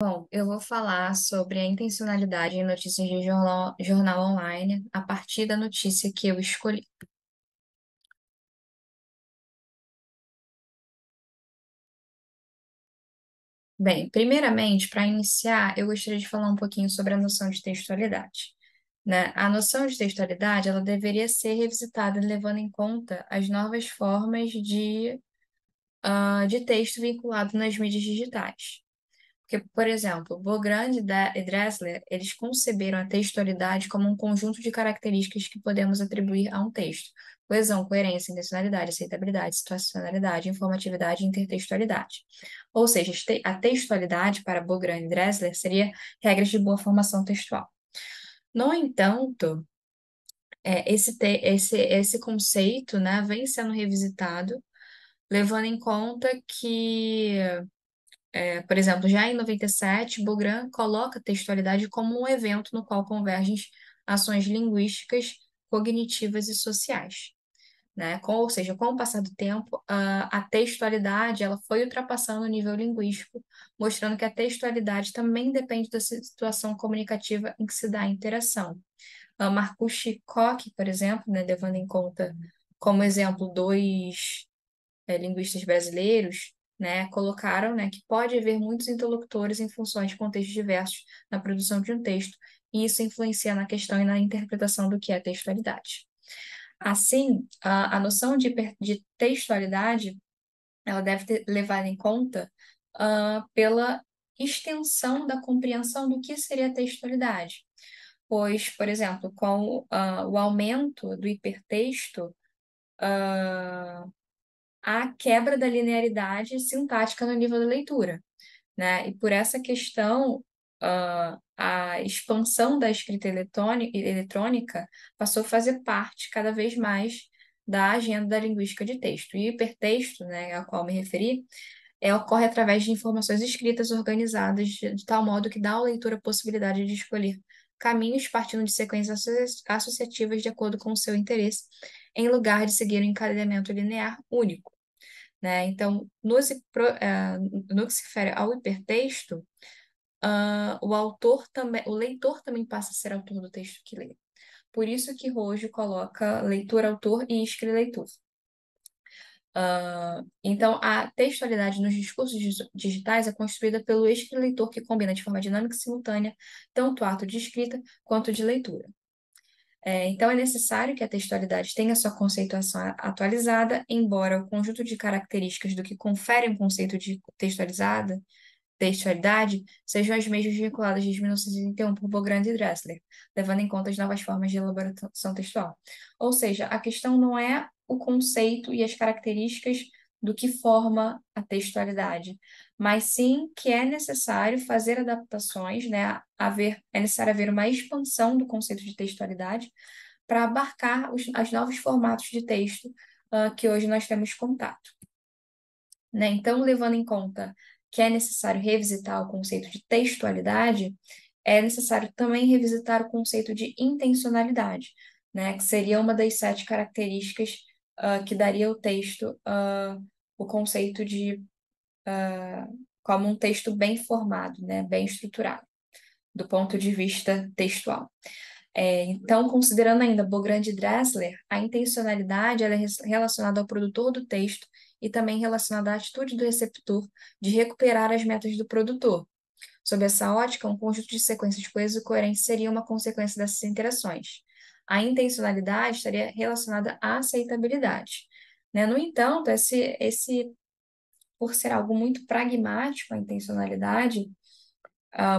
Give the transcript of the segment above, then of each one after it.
Bom, eu vou falar sobre a intencionalidade em notícias de jornal online a partir da notícia que eu escolhi. Bem, primeiramente, para iniciar, eu gostaria de falar um pouquinho sobre a noção de textualidade, né? A noção de textualidade, ela deveria ser revisitada levando em conta as novas formas de texto vinculado nas mídias digitais. Porque, por exemplo, Bogrand e Dressler, eles conceberam a textualidade como um conjunto de características que podemos atribuir a um texto. Coesão, coerência, intencionalidade, aceitabilidade, situacionalidade, informatividade e intertextualidade. Ou seja, a textualidade para Bogrand e Dressler seria regras de boa formação textual. No entanto, esse conceito, né, vem sendo revisitado, levando em conta que por exemplo, já em 97, Bogrand coloca a textualidade como um evento no qual convergem ações linguísticas, cognitivas e sociais, né? Ou seja, com o passar do tempo, a textualidade ela foi ultrapassando o nível linguístico, mostrando que a textualidade também depende da situação comunicativa em que se dá a interação. Marcucci e Koch, por exemplo, né, levando em conta como exemplo dois linguistas brasileiros, né, colocaram, né, que pode haver muitos interlocutores em funções de contextos diversos na produção de um texto, e isso influencia na questão e na interpretação do que é textualidade. Assim, a noção de textualidade, ela deve ter levado em conta pela extensão da compreensão do que seria textualidade. Pois, por exemplo, com o aumento do hipertexto, a quebra da linearidade sintática no nível da leitura, né? E por essa questão, a expansão da escrita eletrônica passou a fazer parte cada vez mais da agenda da linguística de texto. E o hipertexto, né, a qual me referi, ocorre através de informações escritas organizadas de tal modo que dá ao leitor a possibilidade de escolher caminhos partindo de sequências associativas de acordo com o seu interesse, em lugar de seguir um encadeamento linear único, né? Então, no que se refere ao hipertexto, o leitor também passa a ser autor do texto que lê. Por isso que Rojo coloca leitor-autor e escrileitor. Então, a textualidade nos discursos digitais é construída pelo escrileitor que combina de forma dinâmica e simultânea tanto o ato de escrita quanto de leitura. Então, é necessário que a textualidade tenha sua conceituação atualizada, embora o conjunto de características do que confere um conceito de textualidade sejam as mesmas vinculadas desde 1931 por Bogrand e Dressler, levando em conta as novas formas de elaboração textual. Ou seja, a questão não é o conceito e as características do que forma a textualidade, mas sim que é necessário fazer adaptações, né? É necessário haver uma expansão do conceito de textualidade para abarcar os novos formatos de texto que hoje nós temos contato, né? Então, levando em conta que é necessário revisitar o conceito de textualidade, é necessário também revisitar o conceito de intencionalidade, né? Que seria uma das 7 características que daria ao texto o conceito de como um texto bem formado, né? Bem estruturado, do ponto de vista textual. Então, considerando ainda Bogrand e Dressler, a intencionalidade ela é relacionada ao produtor do texto e também relacionada à atitude do receptor de recuperar as metas do produtor. Sob essa ótica, um conjunto de sequências coesas e coerentes seria uma consequência dessas interações. A intencionalidade estaria relacionada à aceitabilidade, né? No entanto, por ser algo muito pragmático, a intencionalidade,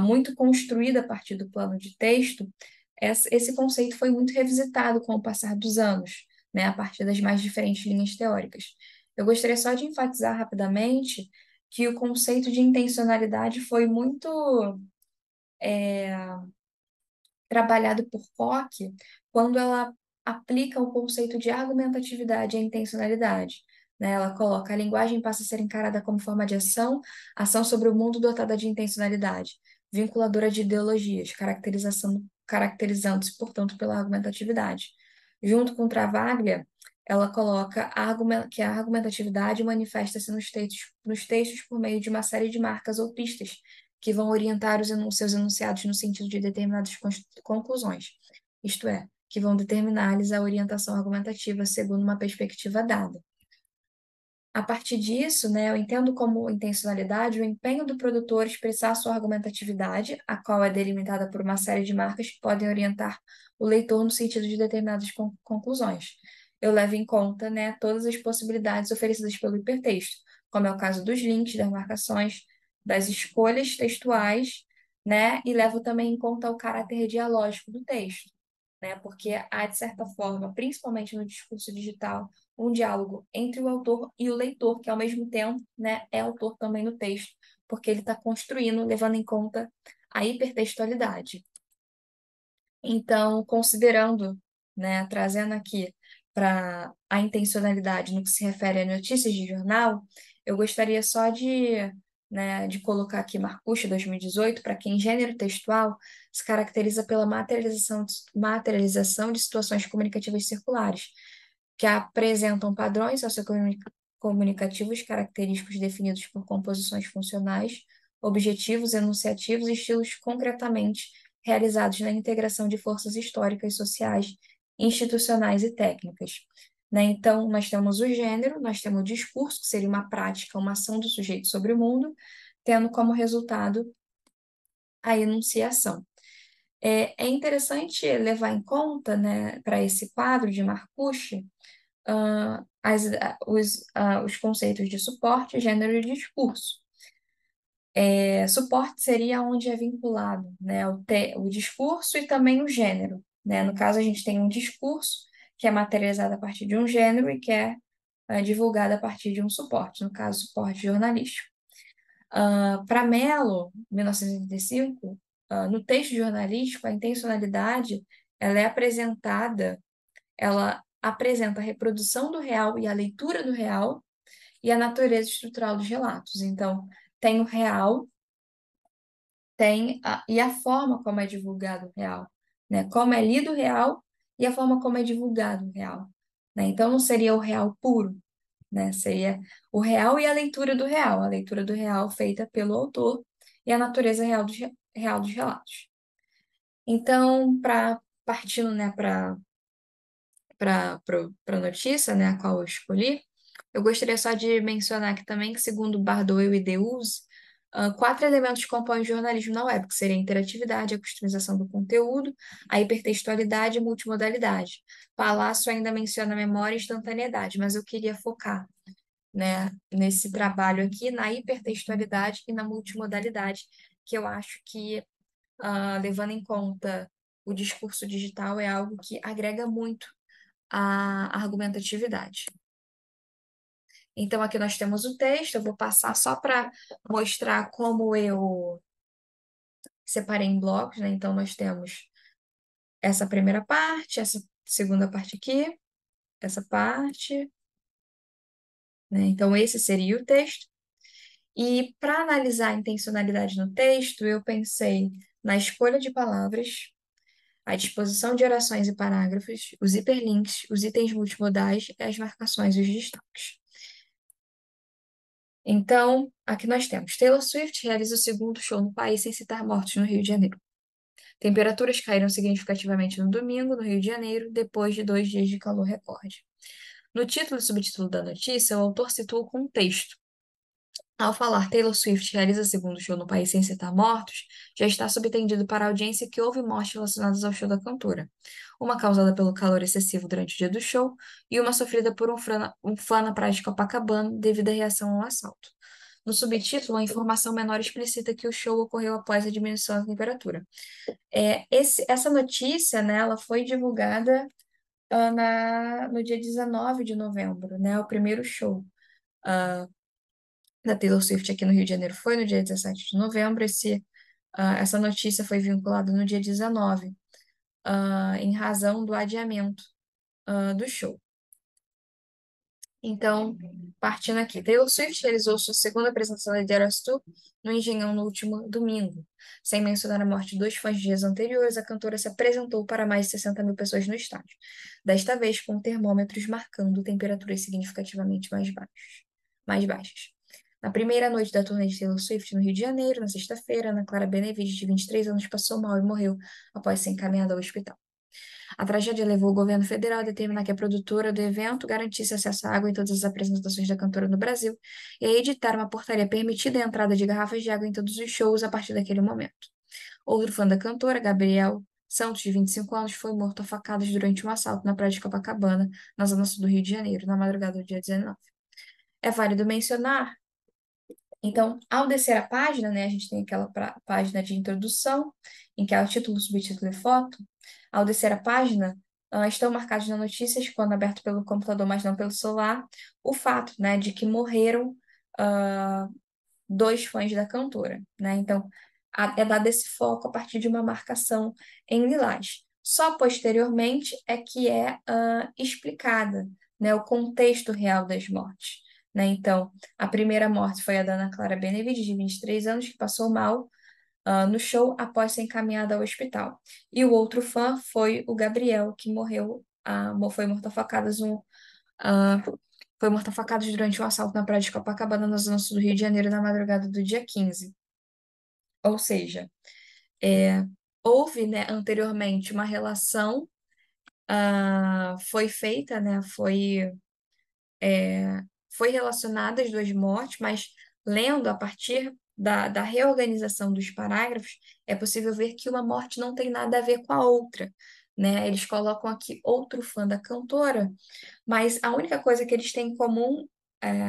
muito construída a partir do plano de texto, esse conceito foi muito revisitado com o passar dos anos, né, a partir das mais diferentes linhas teóricas. Eu gostaria só de enfatizar rapidamente que o conceito de intencionalidade foi muito trabalhado por Koch quando ela aplica o conceito de argumentatividade à intencionalidade. Né? Ela coloca a linguagem passa a ser encarada como forma de ação sobre o mundo dotada de intencionalidade, vinculadora de ideologias, caracterizando-se, portanto, pela argumentatividade. Junto com Travaglia, ela coloca que a argumentatividade manifesta-se nos textos por meio de uma série de marcas ou pistas que vão orientar seus enunciados no sentido de determinadas conclusões, isto é, que vão determinar-lhes a orientação argumentativa segundo uma perspectiva dada. A partir disso, né, eu entendo como intencionalidade o empenho do produtor expressar sua argumentatividade, a qual é delimitada por uma série de marcas que podem orientar o leitor no sentido de determinadas conclusões. Eu levo em conta, né, todas as possibilidades oferecidas pelo hipertexto, como é o caso dos links, das marcações, das escolhas textuais, né, e levo também em conta o caráter dialógico do texto, né, porque há, de certa forma, principalmente no discurso digital, um diálogo entre o autor e o leitor, que ao mesmo tempo, né, é autor também no texto, porque ele está construindo, levando em conta a hipertextualidade. Então, considerando, né, trazendo aqui para a intencionalidade no que se refere a notícias de jornal, eu gostaria só de colocar aqui Marcuse 2018, para que em gênero textual se caracteriza pela materialização de situações comunicativas circulares, que apresentam padrões sociocomunicativos característicos definidos por composições funcionais, objetivos, enunciativos e estilos concretamente realizados na integração de forças históricas, sociais, institucionais e técnicas. Né? Então, nós temos o gênero, nós temos o discurso, que seria uma prática, uma ação do sujeito sobre o mundo, tendo como resultado a enunciação. É interessante levar em conta, né, para esse quadro de Marcuse, os conceitos de suporte, gênero e discurso. Suporte seria onde é vinculado, né, o discurso e também o gênero, né? No caso, a gente tem um discurso que é materializado a partir de um gênero e que é divulgado a partir de um suporte, no caso, suporte jornalístico. Para Mello, 1985, no texto jornalístico, a intencionalidade ela apresenta a reprodução do real e a leitura do real e a natureza estrutural dos relatos. Então, tem o real, e a forma como é divulgado o real, né? Como é lido o real e a forma como é divulgado o real, né? Então, não seria o real puro, né? Seria o real e a leitura do real feita pelo autor e a natureza real dos relatos. Então, partindo, né, para a notícia, né, a qual eu escolhi, eu gostaria só de mencionar aqui também que, segundo Bardot e Deleuze, quatro elementos compõem o jornalismo na web, que seria a interatividade, a customização do conteúdo, a hipertextualidade e a multimodalidade. Palácio ainda menciona memória e instantaneidade, mas eu queria focar, né, nesse trabalho aqui, na hipertextualidade e na multimodalidade, que eu acho que, levando em conta o discurso digital, é algo que agrega muito à argumentatividade. Então, aqui nós temos o texto, eu vou passar só para mostrar como eu separei em blocos, né? Então, nós temos essa primeira parte, essa segunda parte aqui, essa parte, né? Então, esse seria o texto. E para analisar a intencionalidade no texto, eu pensei na escolha de palavras, a disposição de orações e parágrafos, os hiperlinks, os itens multimodais, as marcações e os destaques. Então, aqui nós temos: Taylor Swift realiza o segundo show no país sem citar mortos no Rio de Janeiro. Temperaturas caíram significativamente no domingo, no Rio de Janeiro, depois de 2 dias de calor recorde. No título e subtítulo da notícia, o autor situa o contexto. Ao falar Taylor Swift realiza segundo show no país sem citar mortos, já está subentendido para a audiência que houve mortes relacionadas ao show da cantora. Uma causada pelo calor excessivo durante o dia do show e uma sofrida por um fã na praia de Copacabana devido à reação ao assalto. No subtítulo, a informação menor explicita que o show ocorreu após a diminuição da temperatura. Essa notícia, né, ela foi divulgada no dia 19 de novembro, né, o primeiro show da Taylor Swift aqui no Rio de Janeiro foi no dia 17 de novembro. Essa notícia foi vinculada no dia 19, em razão do adiamento, do show. Então, partindo aqui, Taylor Swift realizou sua segunda apresentação da Eras Tour no Engenhão no último domingo. Sem mencionar a morte de 2 fãs dias anteriores, a cantora se apresentou para mais de 60 mil pessoas no estádio, desta vez com termômetros marcando temperaturas significativamente mais baixas. Na primeira noite da turnê de Taylor Swift no Rio de Janeiro, na sexta-feira, Ana Clara Benevides, de 23 anos, passou mal e morreu após ser encaminhada ao hospital. A tragédia levou o governo federal a determinar que a produtora do evento garantisse acesso à água em todas as apresentações da cantora no Brasil e a editar uma portaria permitindo a entrada de garrafas de água em todos os shows a partir daquele momento. Outro fã da cantora, Gabriel Santos, de 25 anos, foi morto a facadas durante um assalto na praia de Copacabana, na zona sul do Rio de Janeiro, na madrugada do dia 19. É válido mencionar, então, ao descer a página, né, a gente tem aquela página de introdução, em que há o título, subtítulo e foto. Ao descer a página, estão marcados nas notícias, quando aberto pelo computador, mas não pelo celular, o fato, né, de que morreram ah, dois fãs da cantora, né? Então, é dado esse foco a partir de uma marcação em lilás. Só posteriormente é que é explicada, né, o contexto real das mortes, né? Então, a primeira morte foi a da Ana Clara Benevides, de 23 anos, que passou mal no show após ser encaminhada ao hospital. E o outro fã foi o Gabriel, que morreu, foi morto a facadas ah, foi morto a facadas durante um assalto na praia de Copacabana, na zona sul do Rio de Janeiro, na madrugada do dia 15. Ou seja, é, houve, né, anteriormente uma relação, foi feita, né, foi relacionada as duas mortes, mas lendo a partir da reorganização dos parágrafos, é possível ver que uma morte não tem nada a ver com a outra, né? Eles colocam aqui outro fã da cantora, mas a única coisa que eles têm em comum,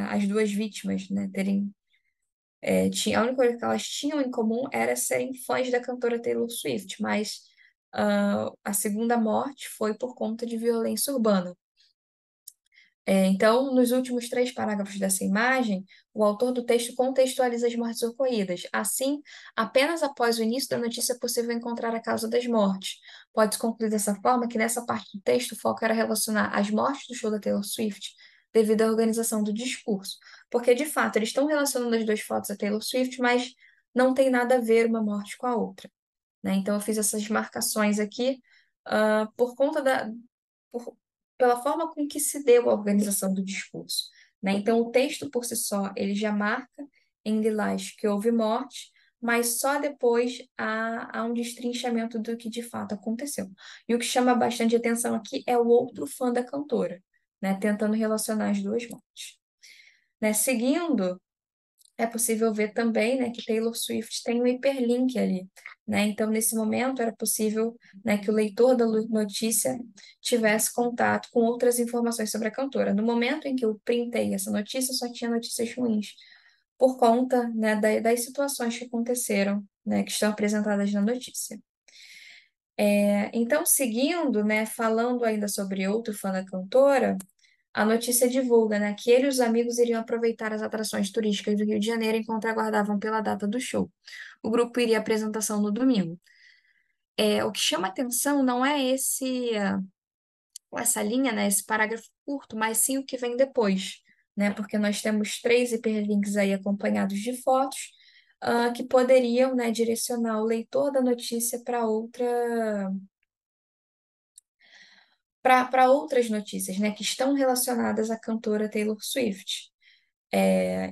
as duas vítimas, né, a única coisa que elas tinham em comum era serem fãs da cantora Taylor Swift, mas a segunda morte foi por conta de violência urbana. Então, nos últimos três parágrafos dessa imagem, o autor do texto contextualiza as mortes ocorridas. Assim, apenas após o início da notícia é possível encontrar a causa das mortes. Pode-se concluir dessa forma que nessa parte do texto o foco era relacionar as mortes do show da Taylor Swift devido à organização do discurso. Porque, de fato, eles estão relacionando as duas fotos da Taylor Swift, mas não tem nada a ver uma morte com a outra, né? Então, eu fiz essas marcações aqui, por conta por- pela forma com que se deu a organização do discurso, né? Então, o texto por si só, ele já marca em lilás que houve morte, mas só depois há um destrinchamento do que de fato aconteceu. E o que chama bastante atenção aqui é o outro fã da cantora, né? Tentando relacionar as duas mortes. Né? Seguindo, é possível ver também, né, que Taylor Swift tem um hiperlink ali, né? Então, nesse momento, era possível, né, que o leitor da notícia tivesse contato com outras informações sobre a cantora. No momento em que eu printei essa notícia, só tinha notícias ruins, por conta, né, das situações que aconteceram, né, que estão apresentadas na notícia. Então, seguindo, né, falando ainda sobre outro fã da cantora, a notícia divulga, né, que ele e os amigos iriam aproveitar as atrações turísticas do Rio de Janeiro enquanto aguardavam pela data do show. O grupo iria à apresentação no domingo. O que chama atenção não é essa linha, né, esse parágrafo curto, mas sim o que vem depois, né, porque nós temos três hiperlinks aí acompanhados de fotos, que poderiam, né, direcionar o leitor da notícia para outras notícias, né, que estão relacionadas à cantora Taylor Swift.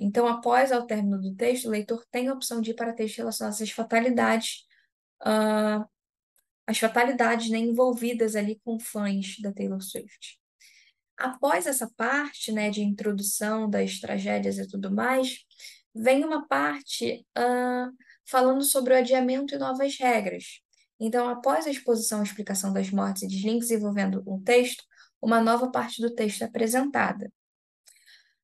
Então, após ao término do texto, o leitor tem a opção de ir para textos relacionados ah, às fatalidades, né, envolvidas ali com fãs da Taylor Swift. Após essa parte, né, de introdução das tragédias e tudo mais, vem uma parte falando sobre o adiamento e novas regras. Então, após a exposição e explicação das mortes e deslinks envolvendo o texto, uma nova parte do texto é apresentada.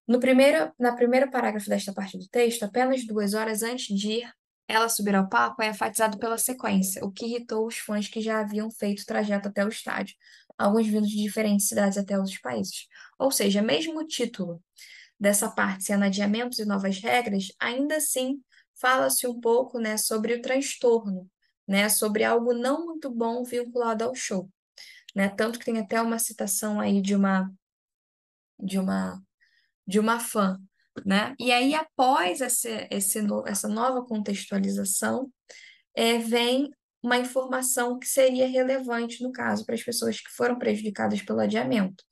Na primeiro parágrafo desta parte do texto, apenas 2 horas antes de ela subir ao palco, é enfatizado pela sequência, o que irritou os fãs que já haviam feito o trajeto até o estádio, alguns vindo de diferentes cidades até outros países. Ou seja, mesmo o título dessa parte sendo adiamentos e novas regras, ainda assim fala-se um pouco, né, sobre o transtorno, né, sobre algo não muito bom vinculado ao show, né? Tanto que tem até uma citação aí de uma de uma fã, né? E aí, após essa nova contextualização, vem uma informação que seria relevante, no caso, para as pessoas que foram prejudicadas pelo adiamento,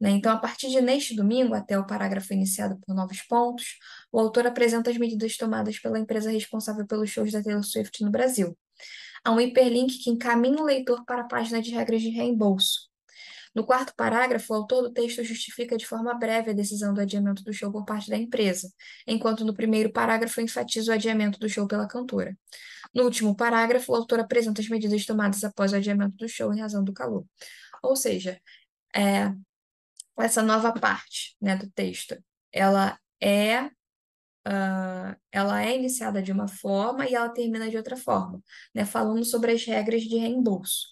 né? Então, a partir de neste domingo, até o parágrafo iniciado por novos pontos, o autor apresenta as medidas tomadas pela empresa responsável pelos shows da Taylor Swift no Brasil. Há um hiperlink que encaminha o leitor para a página de regras de reembolso. No quarto parágrafo, o autor do texto justifica de forma breve a decisão do adiamento do show por parte da empresa, enquanto no primeiro parágrafo enfatiza o adiamento do show pela cantora. No último parágrafo, o autor apresenta as medidas tomadas após o adiamento do show em razão do calor. Ou seja, é, essa nova parte, né, do texto, ela é, ela é iniciada de uma forma e ela termina de outra forma, né, falando sobre as regras de reembolso.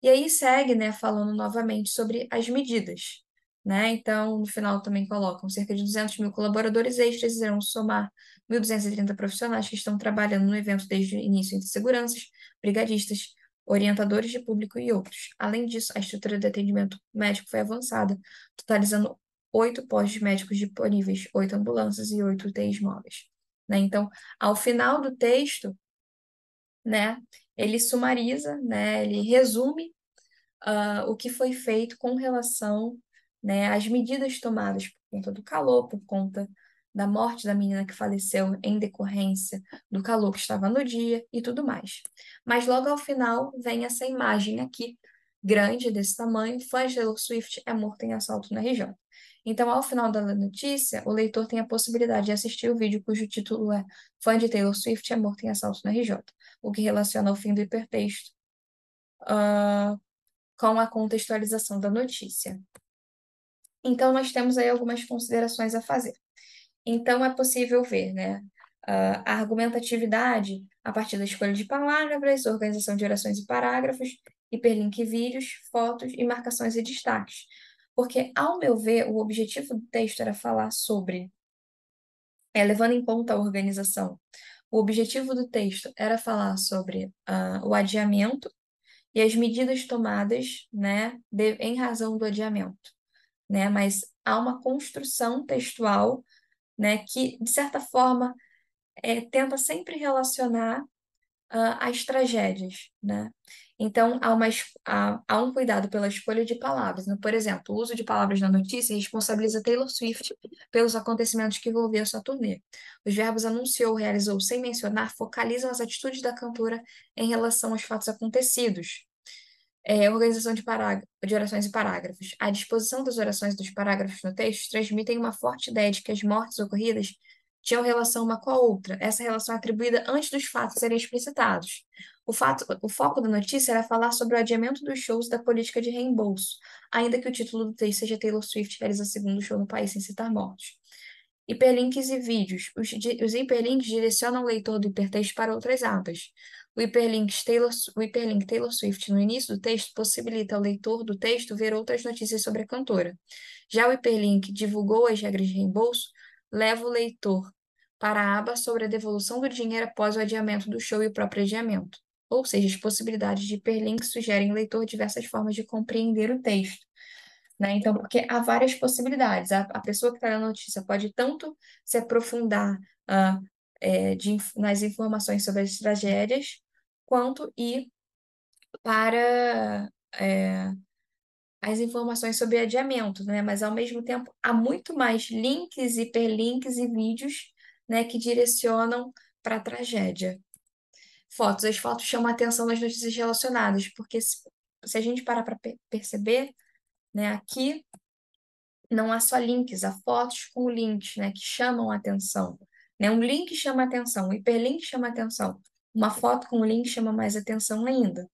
E aí segue, né, falando novamente sobre as medidas, né? Então, no final também colocam cerca de 200 mil colaboradores extras irão somar 1.230 profissionais que estão trabalhando no evento desde o início, entre seguranças, brigadistas, orientadores de público e outros. Além disso, a estrutura de atendimento médico foi avançada, totalizando 8 postos médicos disponíveis, 8 ambulâncias e 8 UTIs móveis. Né? Então, ao final do texto, né, ele sumariza, né, ele resume o que foi feito com relação, né, às medidas tomadas por conta do calor, por conta da morte da menina que faleceu em decorrência do calor que estava no dia e tudo mais. Mas logo ao final vem essa imagem aqui, grande desse tamanho, fã de Taylor Swift é morto em assalto na região. Então, ao final da notícia, o leitor tem a possibilidade de assistir o vídeo cujo título é Fã de Taylor Swift é morto em assalto na RJ, o que relaciona o fim do hipertexto com a contextualização da notícia. Então, nós temos aí algumas considerações a fazer. Então, é possível ver, né, a argumentatividade a partir da escolha de palavras, organização de orações e parágrafos, hiperlink vídeos, fotos e marcações e destaques. Porque, ao meu ver, o objetivo do texto era falar sobre, levando em conta a organização, o objetivo do texto era falar sobre o adiamento e as medidas tomadas, né, em razão do adiamento, né? Mas há uma construção textual, né, que, de certa forma, tenta sempre relacionar as tragédias, né? Então, há um cuidado pela escolha de palavras, né? Por exemplo, o uso de palavras na notícia responsabiliza Taylor Swift pelos acontecimentos que envolviam sua turnê. Os verbos anunciou, realizou, sem mencionar, focalizam as atitudes da cantora em relação aos fatos acontecidos. Organização de orações e parágrafos. A disposição das orações e dos parágrafos no texto transmitem uma forte ideia de que as mortes ocorridas tinham relação uma com a outra, essa relação atribuída antes dos fatos serem explicitados. O foco da notícia era falar sobre o adiamento dos shows e da política de reembolso, ainda que o título do texto seja Taylor Swift realiza segundo show no país sem citar mortos. Hiperlinks e vídeos. Os hiperlinks direcionam o leitor do hipertexto para outras abas. O hiperlink Taylor Swift no início do texto possibilita ao leitor do texto ver outras notícias sobre a cantora. Já o hiperlink divulgou as regras de reembolso, leva o leitor para a aba sobre a devolução do dinheiro após o adiamento do show e o próprio adiamento. Ou seja, as possibilidades de hiperlinks sugerem ao leitor diversas formas de compreender o texto, né? Então, porque há várias possibilidades. A pessoa que está na notícia pode tanto se aprofundar nas informações sobre as tragédias, quanto ir para as informações sobre adiamento, né? Mas, ao mesmo tempo, há muito mais links, hiperlinks e vídeos, né, que direcionam para a tragédia. Fotos. As fotos chamam a atenção nas notícias relacionadas, porque se a gente parar para perceber, né, aqui não há só links, há fotos com links, né, que chamam a atenção. Né? Um link chama a atenção, um hiperlink chama a atenção. Uma foto com um link chama mais atenção ainda.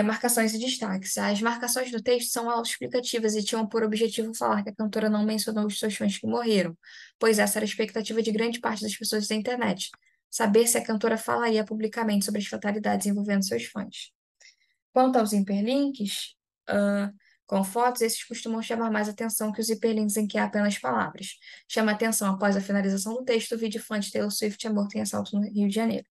Marcações e destaques. As marcações do texto são autoexplicativas e tinham por objetivo falar que a cantora não mencionou os seus fãs que morreram, pois essa era a expectativa de grande parte das pessoas da internet, saber se a cantora falaria publicamente sobre as fatalidades envolvendo seus fãs. Quanto aos hiperlinks, com fotos, esses costumam chamar mais atenção que os hiperlinks em que há apenas palavras. Chama atenção após a finalização do texto, o vídeo fã de Taylor Swift é morto em assalto no Rio de Janeiro,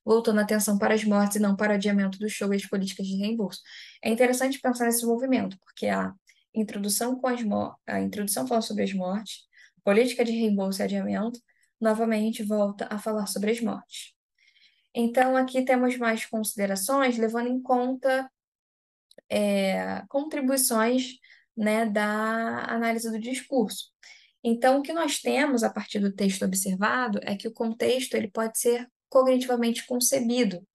voltando a atenção para as mortes e não para o adiamento do show e as políticas de reembolso. É interessante pensar nesse movimento, porque a introdução a introdução fala sobre as mortes, política de reembolso e adiamento, novamente volta a falar sobre as mortes. Então, aqui temos mais considerações, levando em conta contribuições né, da análise do discurso. Então, o que nós temos a partir do texto observado é que o contexto ele pode ser cognitivamente concebido,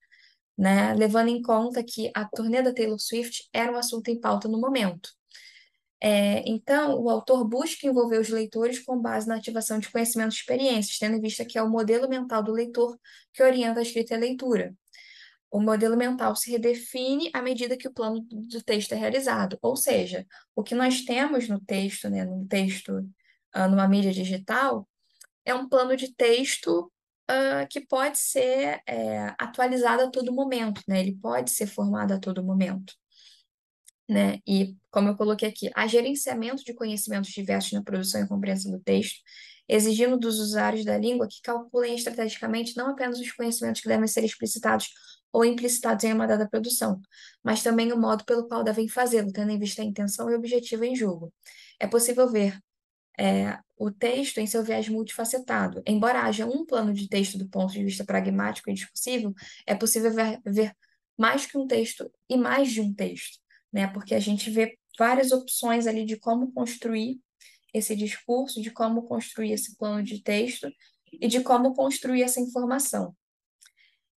né, levando em conta que a turnê da Taylor Swift era um assunto em pauta no momento. Então, o autor busca envolver os leitores com base na ativação de conhecimentos e experiências, tendo em vista que é o modelo mental do leitor que orienta a escrita e a leitura. O modelo mental se redefine à medida que o plano do texto é realizado. Ou seja, o que nós temos no texto, né, num texto, numa mídia digital, é um plano de texto, que pode ser, atualizado a todo momento, né? Ele pode ser formado a todo momento, né? E, como eu coloquei aqui, há gerenciamento de conhecimentos diversos na produção e compreensão do texto, exigindo dos usuários da língua que calculem estrategicamente não apenas os conhecimentos que devem ser explicitados ou implicitados em uma dada produção, mas também o modo pelo qual devem fazê-lo, tendo em vista a intenção e o objetivo em jogo. É possível ver o texto em seu viés multifacetado. Embora haja um plano de texto do ponto de vista pragmático e discursivo, é possível ver mais que um texto e mais de um texto, né? Porque a gente vê várias opções ali de como construir esse discurso, de como construir esse plano de texto e de como construir essa informação.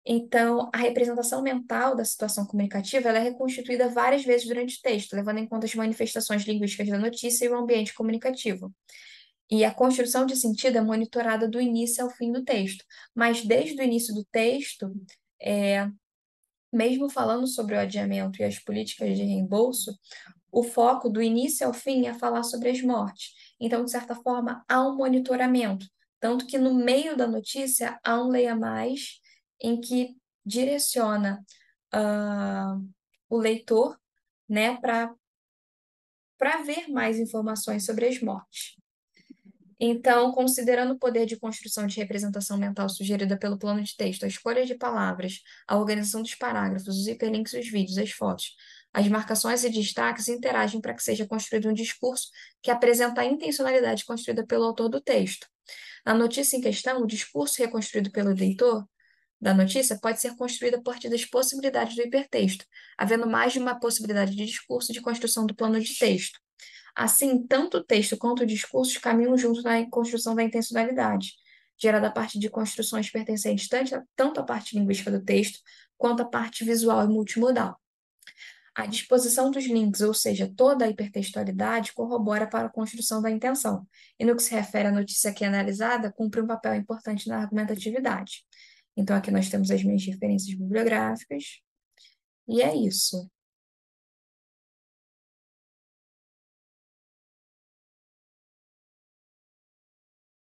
Então, a representação mental da situação comunicativa ela é reconstituída várias vezes durante o texto, levando em conta as manifestações linguísticas da notícia e o ambiente comunicativo. E a construção de sentido é monitorada do início ao fim do texto. Mas desde o início do texto, é, mesmo falando sobre o adiamento e as políticas de reembolso, o foco do início ao fim é falar sobre as mortes. Então, de certa forma, há um monitoramento. Tanto que no meio da notícia há um leia mais em que direciona o leitor, né, para ver mais informações sobre as mortes. Então, considerando o poder de construção de representação mental sugerida pelo plano de texto, a escolha de palavras, a organização dos parágrafos, os hiperlinks dos vídeos, as fotos, as marcações e destaques interagem para que seja construído um discurso que apresenta a intencionalidade construída pelo autor do texto. Na notícia em questão, o discurso reconstruído pelo leitor da notícia pode ser construído a partir das possibilidades do hipertexto, havendo mais de uma possibilidade de discurso e de construção do plano de texto. Assim, tanto o texto quanto o discurso caminham juntos na construção da intencionalidade, gerada a partir de construções pertencentes tanto à parte linguística do texto, quanto à parte visual e multimodal. A disposição dos links, ou seja, toda a hipertextualidade, corrobora para a construção da intenção, e no que se refere à notícia aqui analisada, cumpre um papel importante na argumentatividade. Então, aqui nós temos as minhas referências bibliográficas, e é isso.